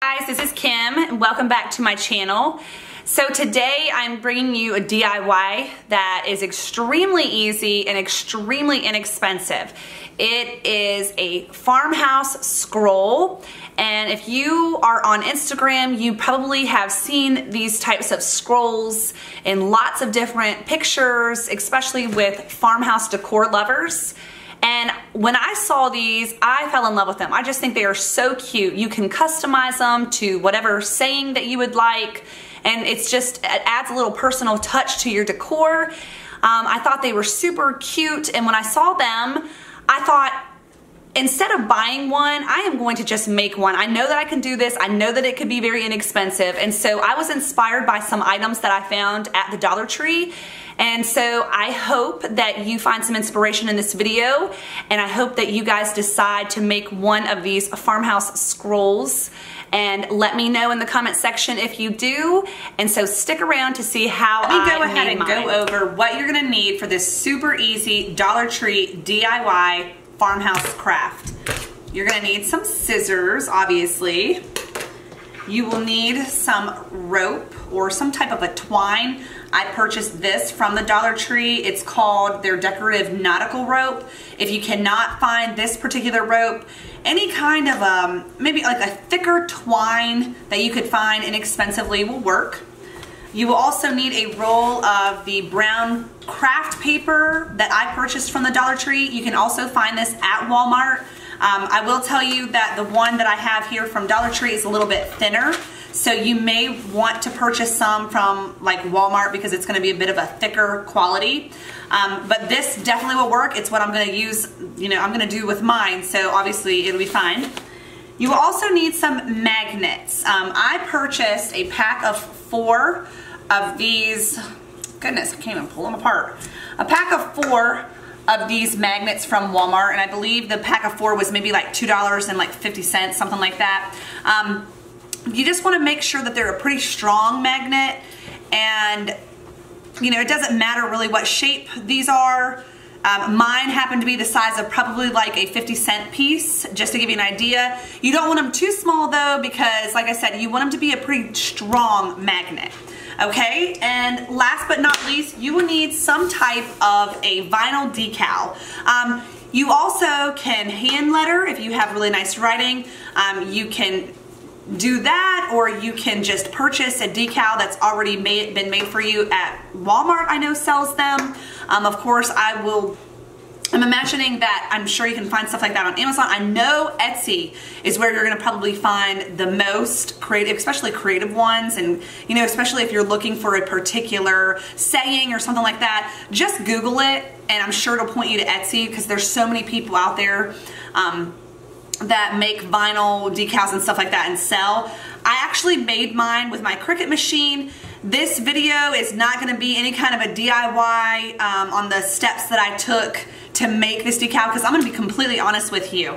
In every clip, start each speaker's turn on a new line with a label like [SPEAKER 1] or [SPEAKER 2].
[SPEAKER 1] Guys, this is Kim and welcome back to my channel. So today I'm bringing you a DIY that is extremely easy and extremely inexpensive. It is a farmhouse scroll, and if you are on Instagram, you probably have seen these types of scrolls in lots of different pictures, especially with farmhouse decor lovers. And when I saw these, I fell in love with them. I just think they are so cute. You can customize them to whatever saying that you would like, and it adds a little personal touch to your decor. I thought they were super cute, and when I saw them, I thought, instead of buying one, I am going to just make one. I know that I can do this. I know that it could be very inexpensive, and so I was inspired by some items that I found at the Dollar Tree. And so I hope that you find some inspiration in this video, and I hope that you guys decide to make one of these farmhouse scrolls, and let me know in the comment section if you do. And so stick around to see how I go ahead and go over what you're gonna need for this super easy Dollar Tree DIY farmhouse craft. You're gonna need some scissors, obviously. You will need some rope or some type of a twine. I purchased this from the Dollar Tree. It's called their decorative nautical rope. If you cannot find this particular rope, any kind of maybe like a thicker twine that you could find inexpensively will work. You will also need a roll of the brown craft paper that I purchased from the Dollar Tree. You can also find this at Walmart. I will tell you that the one that I have here from Dollar Tree is a little bit thinner, so you may want to purchase some from like Walmart because it's going to be a bit of a thicker quality. But this definitely will work. It's what I'm going to use, I'm going to do with mine, so obviously it'll be fine. You will also need some magnets. I purchased a pack of 4 of these. Goodness, I can't even pull them apart. A pack of 4 of these magnets from Walmart, and I believe the pack of 4 was maybe like $2.50, something like that. You just want to make sure that they're a pretty strong magnet, and it doesn't matter really what shape these are. Mine happen to be the size of probably like a 50-cent piece, just to give you an idea. You don't want them too small though, because like I said, you want them to be a pretty strong magnet. Okay, and last but not least, you will need some type of a vinyl decal. You also can hand letter if you have really nice writing. You can do that, or you can just purchase a decal that's already been made for you at Walmart. I know sells them. Of course, I'm imagining that I'm sure you can find stuff like that on Amazon. I know Etsy is where you're going to probably find the most creative, especially creative ones, and especially if you're looking for a particular saying or something like that, just Google it and I'm sure it'll point you to Etsy, because there's so many people out there that make vinyl decals and stuff like that and sell. I actually made mine with my Cricut machine. This video is not going to be any kind of a DIY on the steps that I took to make this decal, because I'm going to be completely honest with you.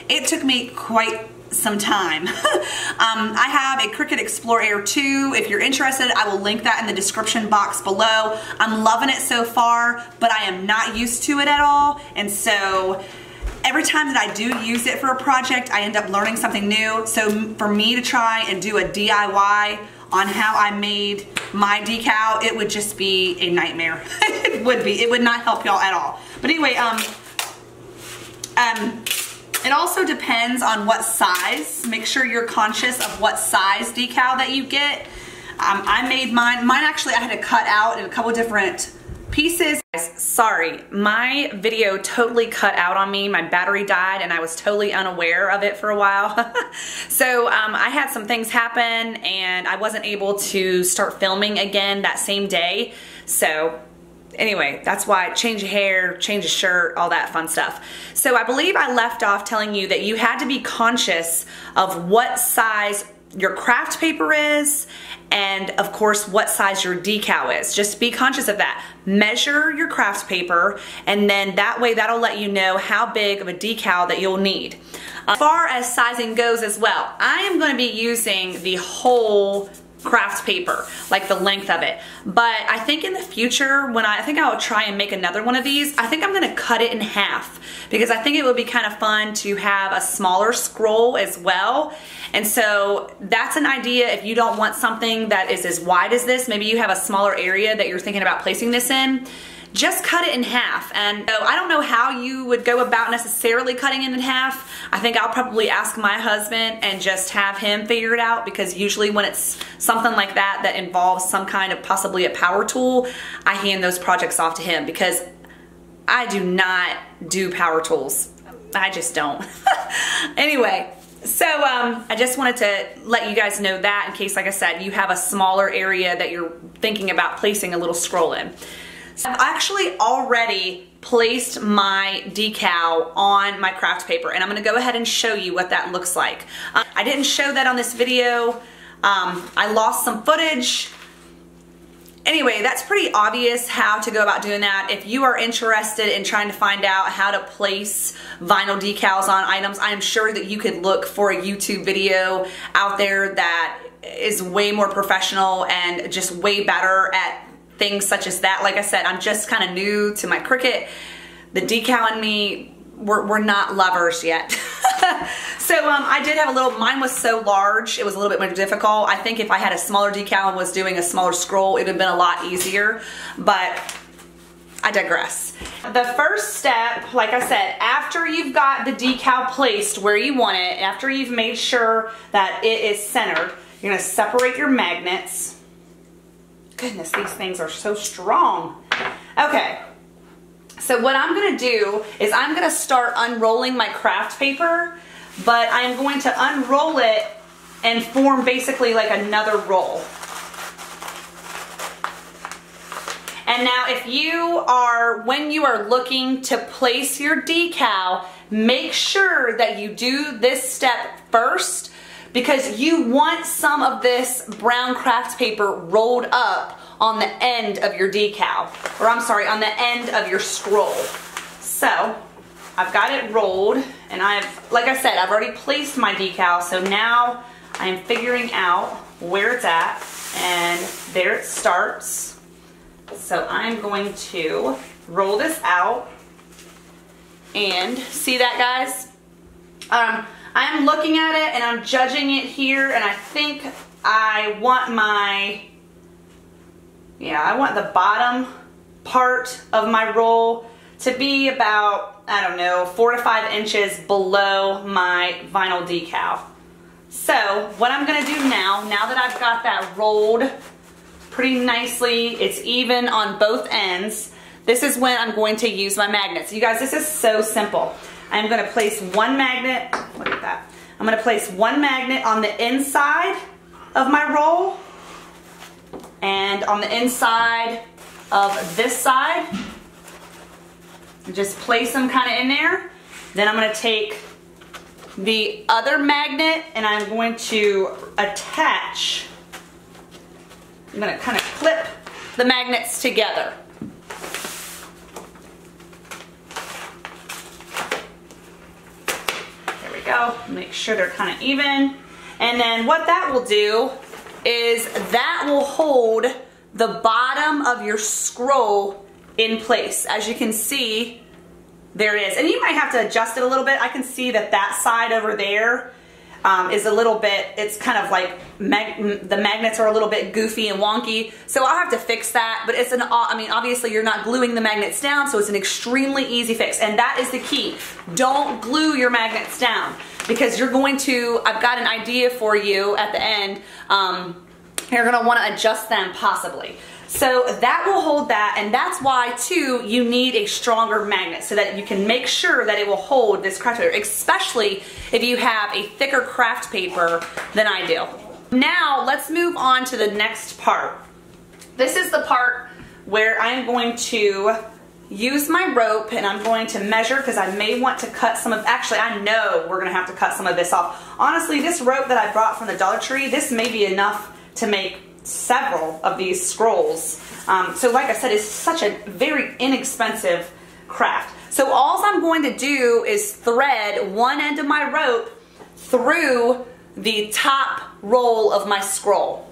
[SPEAKER 1] It took me quite some time. I have a Cricut Explore Air 2. If you're interested, I will link that in the description box below. I'm loving it so far, but I am not used to it at all, and so every time that I do use it for a project, I end up learning something new. So for me to try and do a DIY on how I made my decal, it would just be a nightmare. It would be. It would not help y'all at all. But anyway, it also depends on what size. Make sure you're conscious of what size decal that you get. I made mine. Mine actually I had to cut out in a couple different pieces. Sorry, my video totally cut out on me. My battery died and I was totally unaware of it for a while. So I had some things happen and I wasn't able to start filming again that same day. So anyway, that's why change of hair, change of shirt, all that fun stuff. So I believe I left off telling you that you had to be conscious of what size your craft paper is, and of course what size your decal is. Just be conscious of that. Measure your craft paper, and then that way that'll let you know how big of a decal that you'll need. As far as sizing goes as well, I am going to be using the whole craft paper, like the length of it. But I think in the future, when I think I'll try and make another one of these, I think I'm gonna cut it in half because I think it would be kind of fun to have a smaller scroll as well. And so that's an idea. If you don't want something that is as wide as this, maybe you have a smaller area that you're thinking about placing this in, just cut it in half. And so I don't know how you would go about necessarily cutting it in half. I think I'll probably ask my husband and just have him figure it out, because usually when it's something like that that involves some kind of possibly a power tool, I hand those projects off to him because I do not do power tools. I just don't. Anyway, so I just wanted to let you guys know that in case, like I said, you have a smaller area that you're thinking about placing a little scroll in. So I've actually already placed my decal on my craft paper, and I'm gonna go ahead and show you what that looks like. I didn't show that on this video. I lost some footage. Anyway, that's pretty obvious how to go about doing that. If you are interested in trying to find out how to place vinyl decals on items, I am sure that you could look for a YouTube video out there that is way more professional and just way better at things such as that. Like I said, I'm just kind of new to my Cricut. The decal and me, we're not lovers yet. So I did have a little, mine was so large, it was a little bit more difficult. I think if I had a smaller decal and was doing a smaller scroll, it would have been a lot easier, but I digress. The first step, like I said, after you've got the decal placed where you want it, after you've made sure that it is centered, you're gonna separate your magnets. Goodness, these things are so strong. Okay, so what I'm gonna do is I'm gonna start unrolling my craft paper, but I'm going to unroll it and form basically like another roll. And now if you are, when you are looking to place your decal, make sure that you do this step first, because you want some of this brown craft paper rolled up on the end of your decal, or I'm sorry, on the end of your scroll. So I've got it rolled, and like I said, I've already placed my decal, so now I'm figuring out where it's at, and there it starts. So I'm going to roll this out, and see that, guys? I'm looking at it and I'm judging it here, and I think I want I want the bottom part of my roll to be about, I don't know, 4 to 5 inches below my vinyl decal. So what I'm gonna do now that I've got that rolled pretty nicely, it's even on both ends, this is when I'm going to use my magnets. You guys, this is so simple. I'm going to place one magnet, look at that. I'm going to place one magnet on the inside of my roll and on the inside of this side. And just place them kind of in there. Then I'm going to take the other magnet and I'm going to attach, I'm going to kind of clip the magnets together. Go. Make sure they're kind of even. And then what that will do is that will hold the bottom of your scroll in place. As you can see, there it is. And you might have to adjust it a little bit. I can see that that side over there is a little bit, it's kind of like the magnets are a little bit goofy and wonky, so I'll have to fix that. But it's I mean, obviously you're not gluing the magnets down, so it's an extremely easy fix, and that is the key. Don't glue your magnets down, because you're going to, I've got an idea for you at the end, you're going to want to adjust them possibly. So that will hold that, and that's why too you need a stronger magnet so that you can make sure that it will hold this craft paper, especially if you have a thicker craft paper than I do. Now let's move on to the next part. This is the part where I'm going to use my rope and I'm going to measure, because I may want to cut some of, actually I know we're going to have to cut some of this off. Honestly, this rope that I brought from the Dollar Tree, this may be enough to make several of these scrolls. So like I said, it's such a very inexpensive craft. So all I'm going to do is thread one end of my rope through the top roll of my scroll.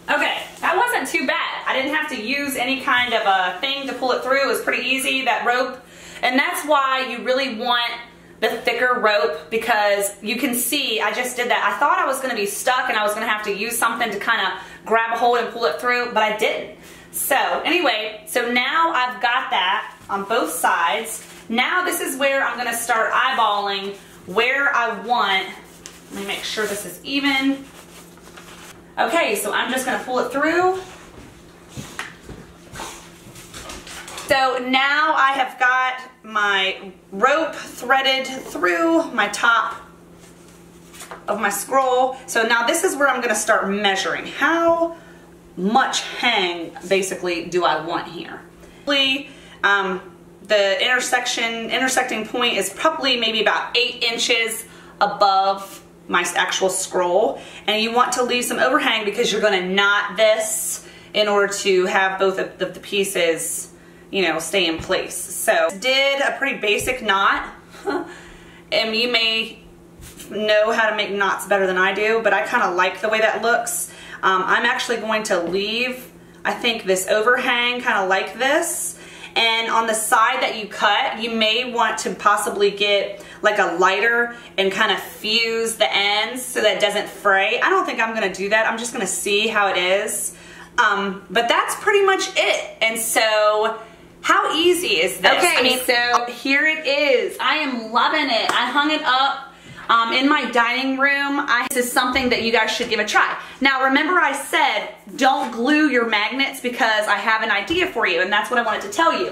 [SPEAKER 1] Okay, that wasn't too bad. I didn't have to use any kind of a thing to pull it through. It was pretty easy, that rope. And that's why you really want the thicker rope, because you can see I just did that. I thought I was going to be stuck and I was going to have to use something to kind of grab a hold and pull it through, but I didn't. So anyway, so now I've got that on both sides. Now this is where I'm going to start eyeballing where I want. Let me make sure this is even. Okay, so I'm just going to pull it through. So now I have got my rope threaded through my top of my scroll. So now this is where I'm going to start measuring. How much hang basically do I want here? The intersecting point is probably maybe about 8 inches above my actual scroll, and you want to leave some overhang because you're going to knot this in order to have both of the pieces, you know, stay in place. So did a pretty basic knot, and you may know how to make knots better than I do, but I kind of like the way that looks. I'm actually going to leave, I think, this overhang kind of like this. And on the side that you cut, you may want to possibly get like a lighter and kind of fuse the ends so that it doesn't fray. I don't think I'm going to do that. I'm just going to see how it is. But that's pretty much it. And so how easy is this? Okay, so here it is. I am loving it. I hung it up in my dining room. This is something that you guys should give a try. Now remember I said don't glue your magnets because I have an idea for you, and that's what I wanted to tell you.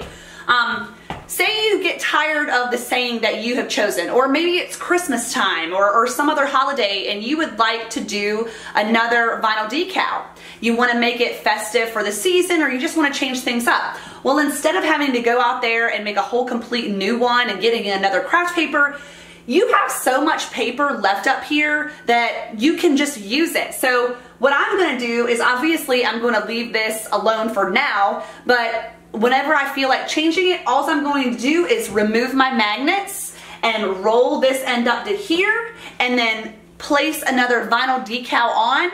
[SPEAKER 1] Say you get tired of the saying that you have chosen, or maybe it's Christmas time or some other holiday and you would like to do another vinyl decal. You want to make it festive for the season, or you just want to change things up. Well, instead of having to go out there and make a whole complete new one and getting another craft paper, you have so much paper left up here that you can just use it. So what I'm going to do is, obviously I'm going to leave this alone for now, but whenever I feel like changing it, all I'm going to do is remove my magnets and roll this end up to here and then place another vinyl decal on.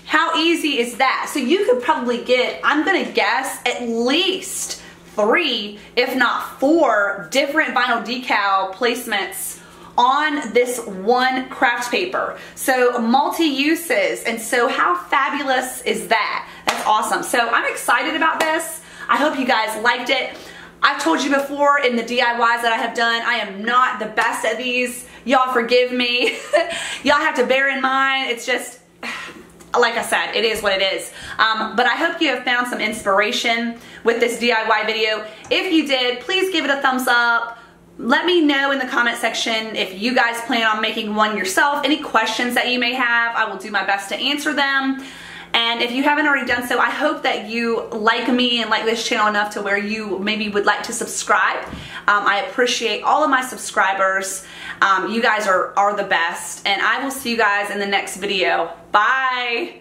[SPEAKER 1] How easy is that? So you could probably get, I'm going to guess, at least 3, if not 4 different vinyl decal placements on this one craft paper. So multi-uses, and so how fabulous is that? That's awesome. So I'm excited about this. I hope you guys liked it. I've told you before in the DIYs that I have done, I am not the best at these. Y'all forgive me. Y'all have to bear in mind, it's just, like I said, it is what it is. But I hope you have found some inspiration with this DIY video. If you did, please give it a thumbs up. Let me know in the comment section if you guys plan on making one yourself. Any questions that you may have, I will do my best to answer them. And if you haven't already done so, I hope that you like me and like this channel enough to where you maybe would like to subscribe. I appreciate all of my subscribers. You guys are the best, and I will see you guys in the next video. Bye!